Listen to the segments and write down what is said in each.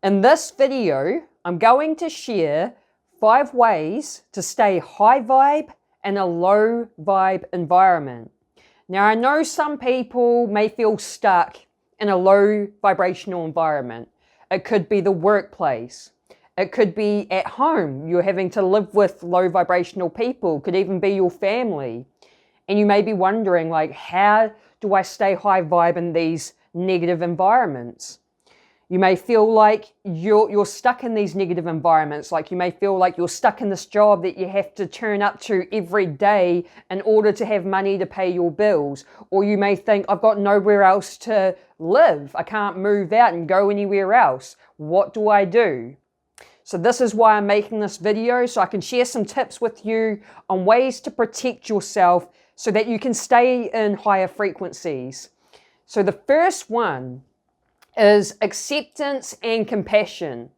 In this video, I'm going to share 5 ways to stay high vibe in a low vibe environment. Now, I know some people may feel stuck in a low vibrational environment. It could be the workplace. It could be at home. You're having to live with low vibrational people. It could even be your family. And you may be wondering, like, how do I stay high vibe in these negative environments? You may feel like you're stuck in these negative environments. Like you may feel like you're stuck in this job that you have to turn up to every day in order to have money to pay your bills. Or you may think, I've got nowhere else to live. I can't move out and go anywhere else. What do I do? So this is why I'm making this video, so I can share some tips with you on ways to protect yourself so that you can stay in higher frequencies. So the first one is acceptance and compassion.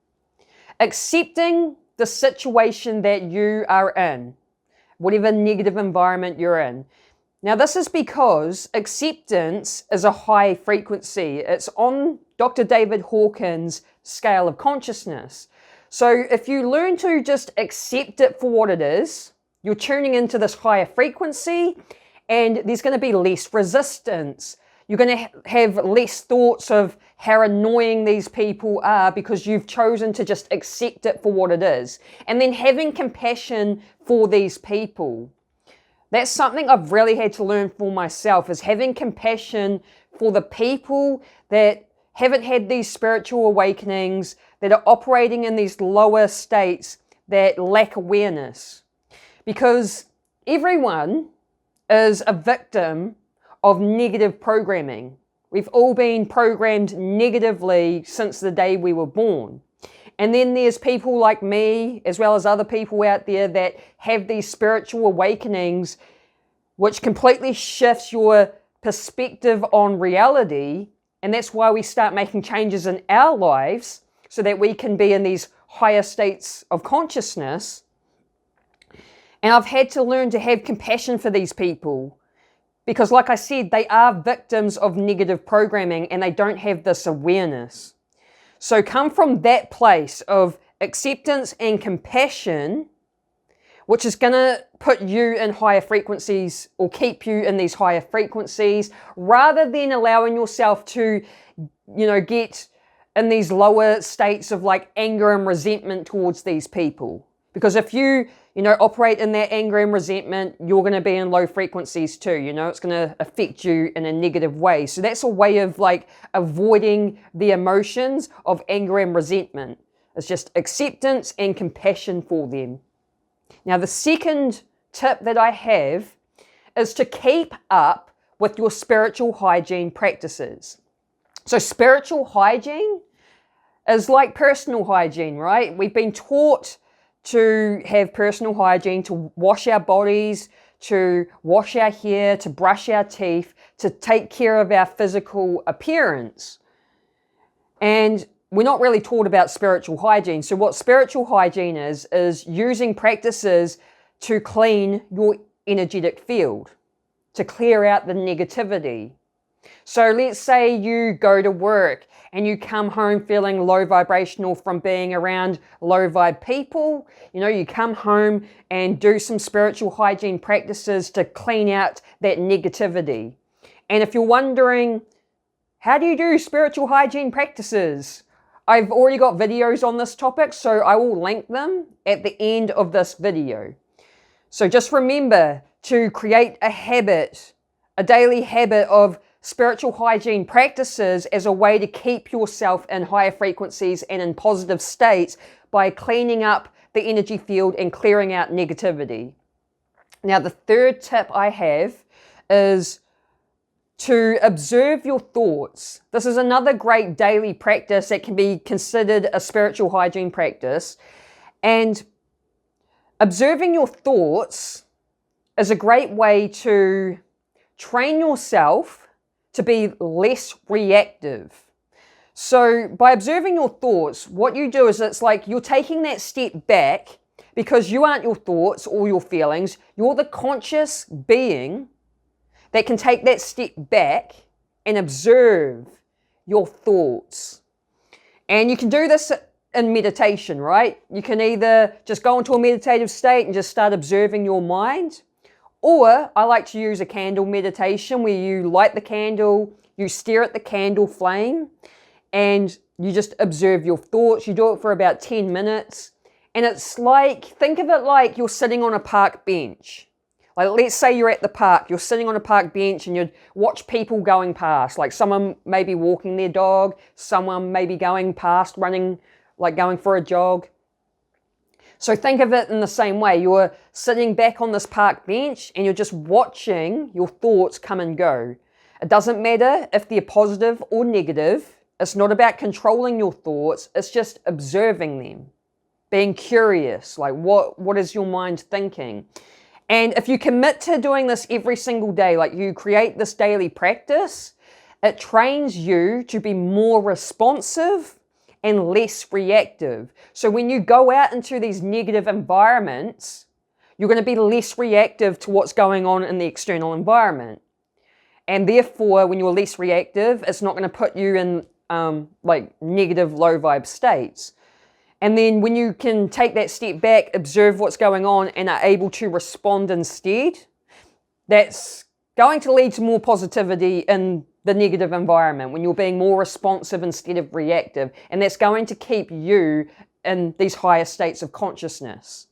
Accepting the situation that you are in, whatever negative environment you're in. Now, this is because acceptance is a high frequency. It's on Dr. David Hawkins' scale of consciousness. So if you learn to just accept it for what it is, you're tuning into this higher frequency and there's going to be less resistance. You're going to have less thoughts of how annoying these people are because you've chosen to just accept it for what it is. And then having compassion for these people. That's something I've really had to learn for myself, is having compassion for the people that haven't had these spiritual awakenings, that are operating in these lower states that lack awareness. Because everyone is a victim of negative programming. We've all been programmed negatively since the day we were born. And then there's people like me, as well as other people out there that have these spiritual awakenings, which completely shifts your perspective on reality. And that's why we start making changes in our lives so that we can be in these higher states of consciousness. And I've had to learn to have compassion for these people. Because like I said, they are victims of negative programming and they don't have this awareness. So come from that place of acceptance and compassion, which is going to put you in higher frequencies or keep you in these higher frequencies, rather than allowing yourself to, get in these lower states of like anger and resentment towards these people. Because if you operate in that anger and resentment, you're going to be in low frequencies too. It's going to affect you in a negative way. So that's a way of like avoiding the emotions of anger and resentment. It's just acceptance and compassion for them. Now, the second tip that I have is to keep up with your spiritual hygiene practices. So spiritual hygiene is like personal hygiene, right? We've been taught to have personal hygiene, to wash our bodies, to wash our hair, to brush our teeth, to take care of our physical appearance. And we're not really taught about spiritual hygiene. So what spiritual hygiene is using practices to clean your energetic field, to clear out the negativity. So let's say you go to work and you come home feeling low vibrational from being around low vibe people. You come home and do some spiritual hygiene practices to clean out that negativity. And if you're wondering, how do you do spiritual hygiene practices? I've already got videos on this topic, so I will link them at the end of this video. So just remember to create a habit, a daily habit of spiritual hygiene practices as a way to keep yourself in higher frequencies and in positive states by cleaning up the energy field and clearing out negativity. Now, the third tip I have is to observe your thoughts. This is another great daily practice that can be considered a spiritual hygiene practice. And observing your thoughts is a great way to train yourself to be less reactive. So by observing your thoughts, what you do is it's like you're taking that step back because you aren't your thoughts or your feelings. You're the conscious being that can take that step back and observe your thoughts. And you can do this in meditation, right? You can either just go into a meditative state and just start observing your mind, or I like to use a candle meditation where you light the candle, you stare at the candle flame, and you just observe your thoughts. You do it for about 10 minutes. And it's like, think of it like you're sitting on a park bench. Like, let's say you're at the park, you're sitting on a park bench and you watch people going past. Like, someone may be walking their dog, someone may be going past, running, like going for a jog. So think of it in the same way. You're sitting back on this park bench and you're just watching your thoughts come and go. It doesn't matter if they're positive or negative. It's not about controlling your thoughts. It's just observing them, being curious, like what is your mind thinking? And if you commit to doing this every single day, like you create this daily practice, it trains you to be more responsive and less reactive. So when you go out into these negative environments, you're going to be less reactive to what's going on in the external environment. And therefore, when you're less reactive, it's not going to put you in like negative, low vibe states. And then when you can take that step back, observe what's going on, and are able to respond instead, that's going to lead to more positivity in the negative environment when you're being more responsive instead of reactive. And that's going to keep you in these higher states of consciousness.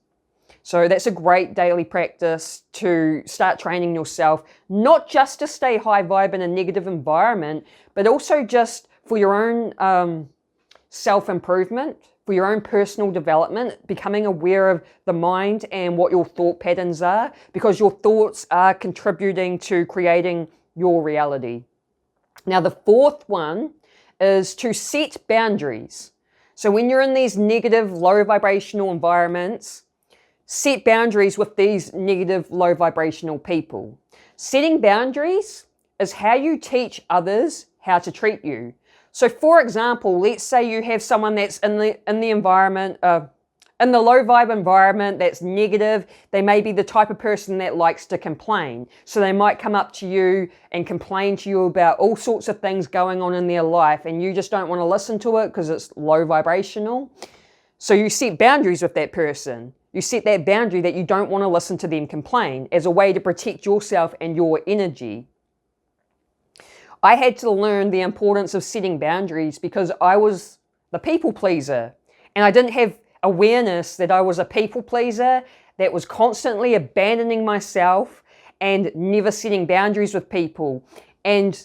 So that's a great daily practice to start training yourself, not just to stay high vibe in a negative environment, but also just for your own self-improvement, for your own personal development, becoming aware of the mind and what your thought patterns are, because your thoughts are contributing to creating your reality. Now, the fourth one is to set boundaries. So when you're in these negative, low vibrational environments, set boundaries with these negative, low vibrational people. Setting boundaries is how you teach others how to treat you. So for example, let's say you have someone that's in the environment, in the low vibe environment that's negative. They may be the type of person that likes to complain. So they might come up to you and complain to you about all sorts of things going on in their life, and you just don't want to listen to it because it's low vibrational. So you set boundaries with that person. You set that boundary that you don't want to listen to them complain as a way to protect yourself and your energy. I had to learn the importance of setting boundaries because I was the people pleaser, and I didn't have awareness that I was a people pleaser that was constantly abandoning myself and never setting boundaries with people. And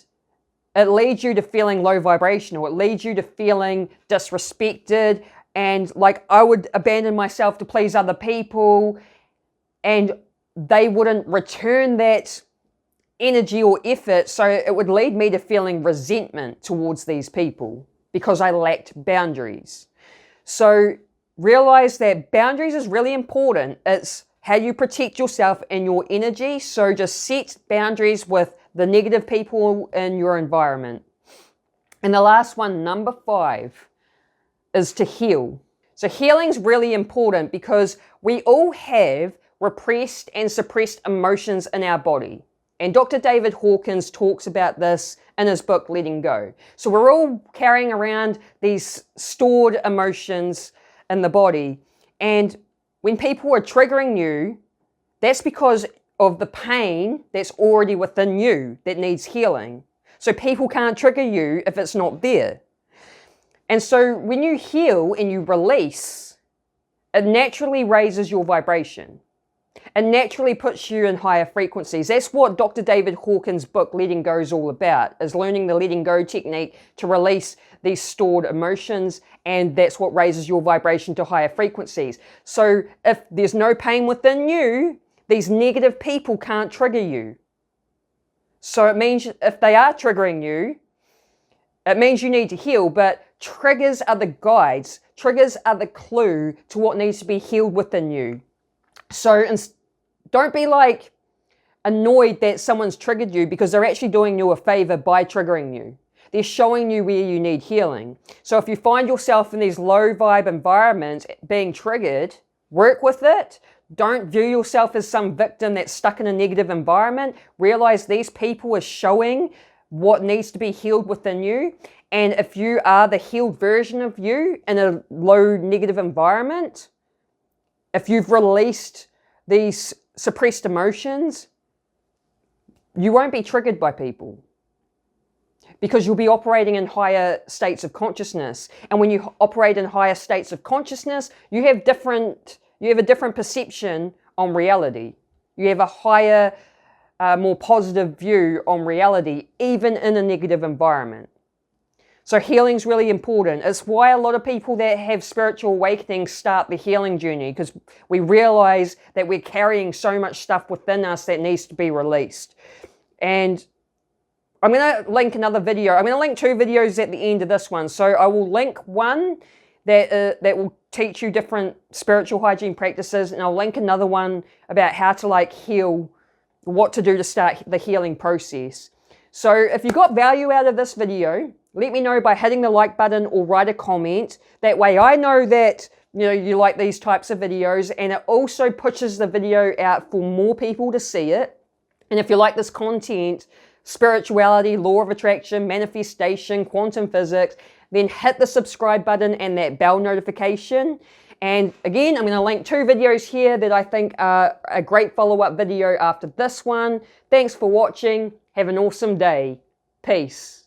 it leads you to feeling low vibrational. It leads you to feeling disrespected, and like I would abandon myself to please other people, and they wouldn't return that energy or effort, so it would lead me to feeling resentment towards these people because I lacked boundaries. So realize that boundaries is really important. It's how you protect yourself and your energy. So just set boundaries with the negative people in your environment. And the last one, number 5, is to heal. So healing's really important because we all have repressed and suppressed emotions in our body. And Dr. David Hawkins talks about this in his book, Letting Go. So we're all carrying around these stored emotions in the body. And when people are triggering you, that's because of the pain that's already within you that needs healing. So people can't trigger you if it's not there. And so when you heal and you release, it naturally raises your vibration. It naturally puts you in higher frequencies. That's what Dr. David Hawkins' book, Letting Go, is all about, is learning the letting go technique to release these stored emotions, and that's what raises your vibration to higher frequencies. So if there's no pain within you, these negative people can't trigger you. So it means if they are triggering you, it means you need to heal, but triggers are the guides. Triggers are the clue to what needs to be healed within you. So don't be like annoyed that someone's triggered you, because they're actually doing you a favor by triggering you. They're showing you where you need healing. So if you find yourself in these low vibe environments being triggered, work with it. Don't view yourself as some victim that's stuck in a negative environment. Realize these people are showing what needs to be healed within you. And if you are the healed version of you in a low negative environment, if you've released these suppressed emotions, you won't be triggered by people because you'll be operating in higher states of consciousness. And when you operate in higher states of consciousness, you have a different perception on reality. You have a higher, more positive view on reality, even in a negative environment. So healing's really important. It's why a lot of people that have spiritual awakenings start the healing journey, because we realize that we're carrying so much stuff within us that needs to be released. And I'm going to link another video. I'm going to link 2 videos at the end of this one. So I will link one that will teach you different spiritual hygiene practices, and I'll link another one about how to heal, what to do to start the healing process. So if you got value out of this video, let me know by hitting the like button or write a comment. That way I know that you like these types of videos, and it also pushes the video out for more people to see it. And if you like this content, spirituality, law of attraction, manifestation, quantum physics, then hit the subscribe button and that bell notification. And again, I'm going to link 2 videos here that I think are a great follow-up video after this one. Thanks for watching. Have an awesome day. Peace.